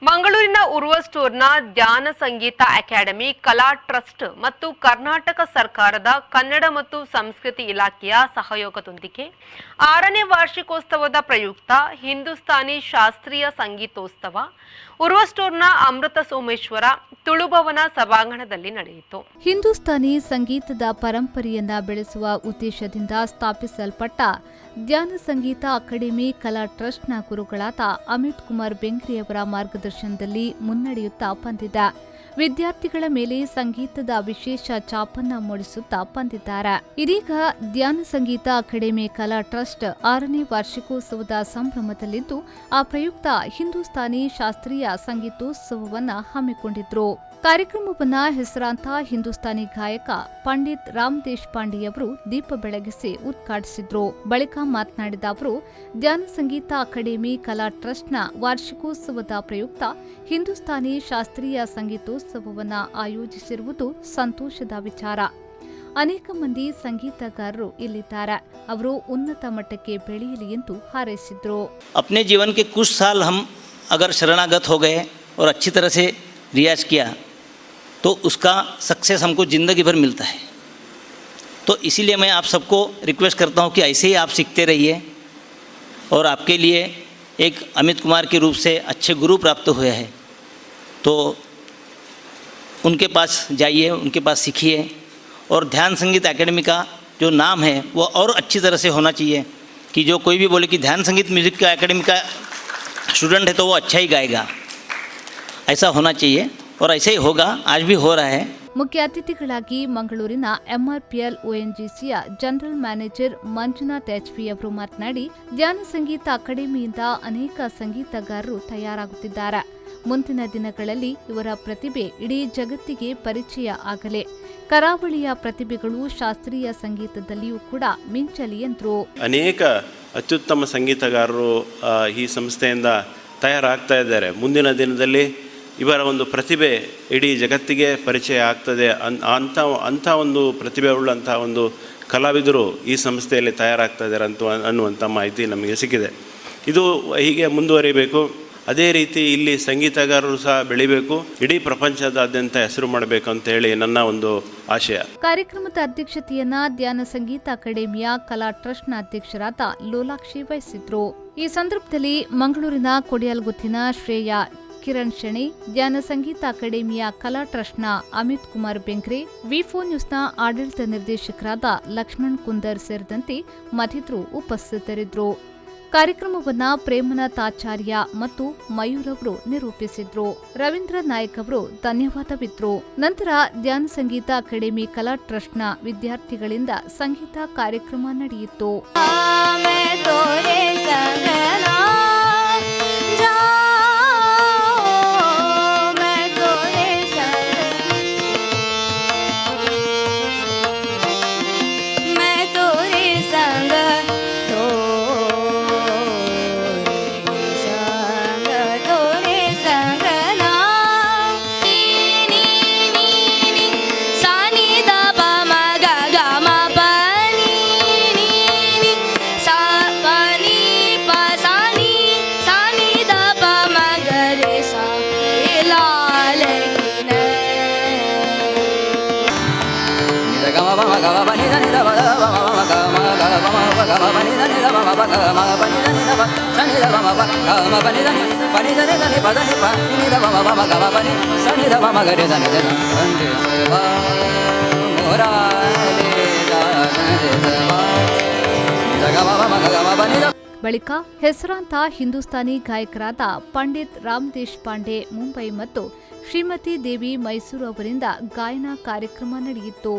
ಮಂಗಳೂರಿನ ಉರ್ವ ಸ್ಟೋರ್ನ ಧ್ಯಾನ ಸಂಗೀತ ಅಕಾಡೆಮಿ ಕಲಾ ಟ್ರಸ್ಟ್ ಮತ್ತು ಕರ್ನಾಟಕ ಸರ್ಕಾರದ ಕನ್ನಡ ಮತ್ತು ಸಂಸ್ಕೃತಿ ಇಲಾಖೆಯ ಸಹಯೋಗದೊಂದಿಗೆ 6ನೇ ವಾರ್ಷಿಕೋತ್ಸವದ ಪ್ರಯುಕ್ತ ಹಿಂದೂಸ್ತಾನಿ ಶಾಸ್ತ್ರೀಯ ಸಂಗೀತೋತ್ಸವ ಉರ್ವ ಸ್ಟೋರ್ನ ಅಮೃತ ಸೋಮೇಶ್ವರ ತುಳುಭವನ ಸಭಾಂಗಣದಲ್ಲಿ ನಡೆಯಿತು. ಹಿಂದೂಸ್ತಾನಿ ಸಂಗೀತದ ಪರಂಪರೆಯನ್ನ ಬೆಳೆಸುವ ಉದ್ದೇಶದಿಂದ ಸ್ಥಾಪಿಸಲ್ಪಟ್ಟ ಧ್ಯಾನ ಸಂಗೀತ ಅಕಾಡೆಮಿ ಕಲಾ ಟ್ರಸ್ಟ್ನ ಗುರುಗಳಾದ ಅಮಿತ್ ಕುಮಾರ್ ಬೆಂಗ್ರೆಯವರ ಮಾರ್ಗದರ್ಶನದಲ್ಲಿ ಮುನ್ನಡೆಯುತ್ತಾ ಬಂದಿದೆ. ವಿದ್ಯಾರ್ಥಿಗಳ ಮೇಲೆ ಸಂಗೀತದ ವಿಶೇಷ ಛಾಪನ್ನ ಮೂಡಿಸುತ್ತಾ ಬಂದಿದ್ದಾರೆ. ಇದೀಗ ಧ್ಯಾನ ಸಂಗೀತ ಅಕಾಡೆಮಿ ಕಲಾ ಟ್ರಸ್ಟ್ 6ನೇ ವಾರ್ಷಿಕೋತ್ಸವದ ಸಂಭ್ರಮದಲ್ಲಿದ್ದು, ಆ ಪ್ರಯುಕ್ತ ಹಿಂದೂಸ್ತಾನಿ ಶಾಸ್ತ್ರೀಯ ಸಂಗೀತೋತ್ಸವವನ್ನು ಹಮ್ಮಿಕೊಂಡಿದ್ರು. ಕಾರ್ಯಕ್ರಮವನ್ನ ಹೆಸರಾಂತ ಹಿಂದೂಸ್ತಾನಿ ಗಾಯಕ ಪಂಡಿತ್ ರಾಮ್ ದೇಶಪಾಂಡೆಯವರು ದೀಪ ಬೆಳಗಿಸಿ ಉದ್ಘಾಟಿಸಿದ್ರು. ಬಳಿಕ ಮಾತನಾಡಿದ ಅವರು, ಧ್ಯಾನ ಸಂಗೀತ ಅಕಾಡೆಮಿ ಕಲಾ ಟ್ರಸ್ಟ್ನ ವಾರ್ಷಿಕೋತ್ಸವದ ಪ್ರಯುಕ್ತ ಹಿಂದೂಸ್ತಾನಿ ಶಾಸ್ತ್ರೀಯ ಸಂಗೀತೋತ್ಸವವನ್ನು ಆಯೋಜಿಸಿರುವುದು ಸಂತೋಷದ ವಿಚಾರ. ಅನೇಕ ಮಂದಿ ಸಂಗೀತಗಾರರು ಇಲ್ಲಿದ್ದಾರೆ. ಅವರು ಉನ್ನತ ಮಟ್ಟಕ್ಕೆ ಬೆಳೆಯಲಿ ಎಂದು ಹಾರೈಸಿದ್ರು. अपने जीवन के कुछ साल हम अगर शरणागत हो गए और अच्छी तरह से रियाज किया तो उसका सक्सेस हमको ज़िंदगी भर मिलता है. तो इसीलिए मैं आप सबको रिक्वेस्ट करता हूँ कि ऐसे ही आप सीखते रहिए और आपके लिए एक अमित कुमार के रूप से अच्छे गुरु प्राप्त हुए हैं तो उनके पास जाइए, उनके पास सीखिए. और ध्यान संगीत एकेडमी का जो नाम है वो और अच्छी तरह से होना चाहिए कि जो कोई भी बोले कि ध्यान संगीत म्यूज़िक का एकेडमी का स्टूडेंट है तो वो अच्छा ही गाएगा, ऐसा होना चाहिए और ऐसे ही होगा. आज भी हो रहा है. ಮುಖ್ಯ ಅತಿಥಿಗಳಾಗಿ ಮಂಗಳೂರಿನ ಎಂಆರ್ಪಿಎಲ್ ಒಎನ್ಜಿಸಿಯ ಜನರಲ್ ಮ್ಯಾನೇಜರ್ ಮಂಜುನಾಥ್ ಎಚ್ಪಿ ಅವರು ಮಾತನಾಡಿ, ಧ್ಯಾನ ಸಂಗೀತ ಅಕಾಡೆಮಿಯಿಂದ ಅನೇಕ ಸಂಗೀತಗಾರರು ತಯಾರಾಗುತ್ತಿದ್ದಾರೆ. ಮುಂದಿನ ದಿನಗಳಲ್ಲಿ ಇವರ ಪ್ರತಿಭೆ ಇಡೀ ಜಗತ್ತಿಗೆ ಪರಿಚಯ ಆಗಲಿ. ಕರಾವಳಿಯ ಪ್ರತಿಭೆಗಳು ಶಾಸ್ತ್ರೀಯ ಸಂಗೀತದಲ್ಲಿಯೂ ಕೂಡ ಮಿಂಚಲಿ ಎಂದರು. ಅನೇಕ ಅತ್ಯುತ್ತಮ ಸಂಗೀತಗಾರರು ಈ ಸಂಸ್ಥೆಯಿಂದ ತಯಾರಾಗ್ತಾ ಇದ್ದಾರೆ. ಮುಂದಿನ ದಿನದಲ್ಲಿ ಇವರ ಒಂದು ಪ್ರತಿಭೆ ಇಡೀ ಜಗತ್ತಿಗೆ ಪರಿಚಯ ಆಗ್ತದೆ. ಅಂಥ ಒಂದು ಪ್ರತಿಭೆ ಉಳ್ಳಂಥ ಒಂದು ಕಲಾವಿದರು ಈ ಸಂಸ್ಥೆಯಲ್ಲಿ ತಯಾರಾಗ್ತಾ ಇದ್ದಾರೆ ಅನ್ನುವಂಥ ಮಾಹಿತಿ ನಮಗೆ ಸಿಕ್ಕಿದೆ. ಇದು ಹೀಗೆ ಮುಂದುವರಿಬೇಕು. ಅದೇ ರೀತಿ ಇಲ್ಲಿ ಸಂಗೀತಗಾರರು ಸಹ ಬೆಳಿಬೇಕು, ಇಡೀ ಪ್ರಪಂಚದಾದ್ಯಂತ ಹೆಸರು ಮಾಡಬೇಕು ಅಂತ ಹೇಳಿ ನನ್ನ ಒಂದು ಆಶಯ. ಕಾರ್ಯಕ್ರಮದ ಅಧ್ಯಕ್ಷತೆಯನ್ನ ಧ್ಯಾನ ಸಂಗೀತ ಅಕಾಡೆಮಿಯ ಕಲಾ ಟ್ರಸ್ಟ್ನ ಅಧ್ಯಕ್ಷರಾದ ಲೋಲಾಕ್ಷಿ ವಹಿಸಿದ್ರು. ಈ ಸಂದರ್ಭದಲ್ಲಿ ಮಂಗಳೂರಿನ ಕೊಡಿಯಲ್ಗುತ್ತಿನ ಶ್ರೇಯಾ ಕಿರಣ್ ಶೆಣಿ, ಧ್ಯಾನ ಸಂಗೀತ ಅಕಾಡೆಮಿಯ ಕಲಾ ಟ್ರಸ್ಟ್ನ ಅಮಿತ್ ಕುಮಾರ್ ಬೆಂಗ್ರೆ, ವಿ4 ನ್ಯೂಸ್ನ ಆಡಳಿತ ನಿರ್ದೇಶಕರಾದ ಲಕ್ಷ್ಮಣ್ ಕುಂದರ್ ಸೇರಿದಂತೆ ಮತ್ತಿತರರು ಉಪಸ್ಥಿತರಿದ್ದರು. ಕಾರ್ಯಕ್ರಮವನ್ನು ಪ್ರೇಮನಾಥ್ ಆಚಾರ್ಯ ಮತ್ತು ಮಯೂರ್ ಅವರು ನಿರೂಪಿಸಿದ್ರು. ರವೀಂದ್ರ ನಾಯಕ್ ಅವರು ಧನ್ಯವಾದವಿದ್ರು. ನಂತರ ಧ್ಯಾನ ಸಂಗೀತ ಅಕಾಡೆಮಿ ಕಲಾ ಟ್ರಸ್ಟ್ನ ವಿದ್ಯಾರ್ಥಿಗಳಿಂದ ಸಂಗೀತ ಕಾರ್ಯಕ್ರಮ ನಡೆಯಿತು. ಬಳಿಕ ಹೆಸರಾಂತ ಹಿಂದೂಸ್ತಾನಿ ಗಾಯಕರಾದ ಪಂಡಿತ್ ರಾಮ್ ದೇಶಪಾಂಡೆ ಮುಂಬೈ ಮತ್ತು ಶ್ರೀಮತಿ ದೇವಿ ಮೈಸೂರು ಅವರಿಂದ ಗಾಯನ ಕಾರ್ಯಕ್ರಮ ನಡೆಯಿತು.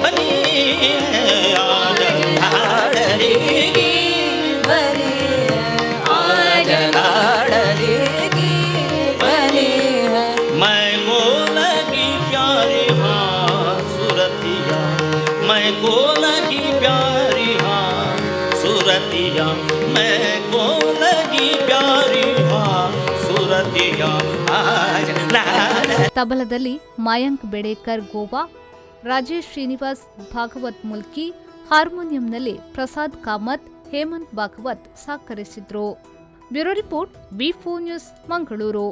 बनी हाँ सुरतिया मैं को लगी प्यारी हाँ सुरतिया मैं को लगी प्यारी हाँ सुरतिया आज ತಬಲದಲ್ಲಿ ಮಾಯಾಂಕ್ ಬೆಡೇಕರ್ ಗೋವಾ, ರಾಜೇಶ್ ಶ್ರೀನಿವಾಸ್ ಭಾಗವತ್ ಮುಲ್ಕಿ, ಹಾರ್ಮೋನಿಯಂನಲ್ಲಿ ಪ್ರಸಾದ್ ಕಾಮತ್, ಹೇಮಂತ್ ಭಾಗವತ್ ಸಹಕರಿಸಿದ್ರು. ಬ್ಯೂರೋ ರಿಪೋರ್ಟ್, ವಿ4 ನ್ಯೂಸ್, ಮಂಗಳೂರು.